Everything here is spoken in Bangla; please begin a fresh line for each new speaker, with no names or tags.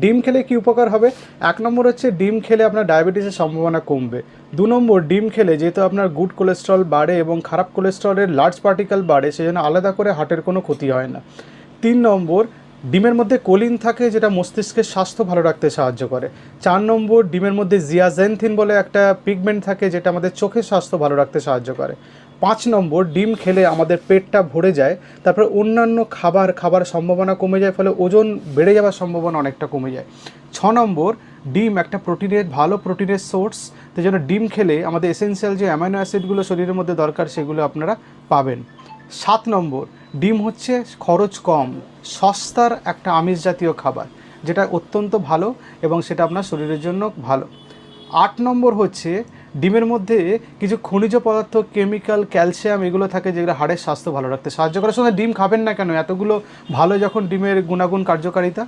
ডিম খেলে কী উপকার হবে? 1 নম্বর হচ্ছে ডিম খেলে আপনার ডায়াবেটিসের সম্ভাবনা কমবে। 2 নম্বর, ডিম খেলে যেহেতু আপনার গুড কোলেস্টেরল বাড়ে এবং খারাপ কোলেস্টেরলের লার্জ পার্টিকেল বাড়ে, সেজন্য আলাদা করে হার্টের কোনো ক্ষতি হয় না। 3 নম্বর, ডিমের মধ্যে কোলিন থাকে যেটা মস্তিষ্কের স্বাস্থ্য ভালো রাখতে সাহায্য করে। 4 নম্বর, ডিমের মধ্যে জিয়াজেনথিন বলে একটা পিগমেন্ট থাকে যেটা আমাদের চোখের স্বাস্থ্য ভালো রাখতে সাহায্য করে। 5 নম্বর, ডিম খেলে আমাদের পেটটা ভরে যায়, তারপরে অন্যান্য খাবার সম্ভাবনা কমে যায়, ফলে ওজন বেড়ে যাওয়ার সম্ভাবনা অনেকটা কমে যায়। 6 নম্বর, ডিম একটা ভালো প্রোটিনের সোর্স, তাই জন্য ডিম খেলে আমাদের এসেনশিয়াল যে অ্যামাইনো অ্যাসিডগুলো শরীরের মধ্যে দরকার সেগুলো আপনারা পাবেন। 7 নম্বর, ডিম হচ্ছে খরচ কম, সস্তার একটা আমিষ জাতীয় খাবার, যেটা অত্যন্ত ভালো এবং সেটা আপনার শরীরের জন্য ভালো। 8 নম্বর হচ্ছে, ডিমের মধ্যে কিছু খনিজ পদার্থ, কেমিক্যাল, ক্যালসিয়াম এগুলো থাকে যেগুলো হাড়ের স্বাস্থ্য ভালো রাখতে সাহায্য করে। শুধু ডিম খাবেন না কেন, এতগুলো ভালো যখন ডিমের গুণাগুণ কার্যকারিতা।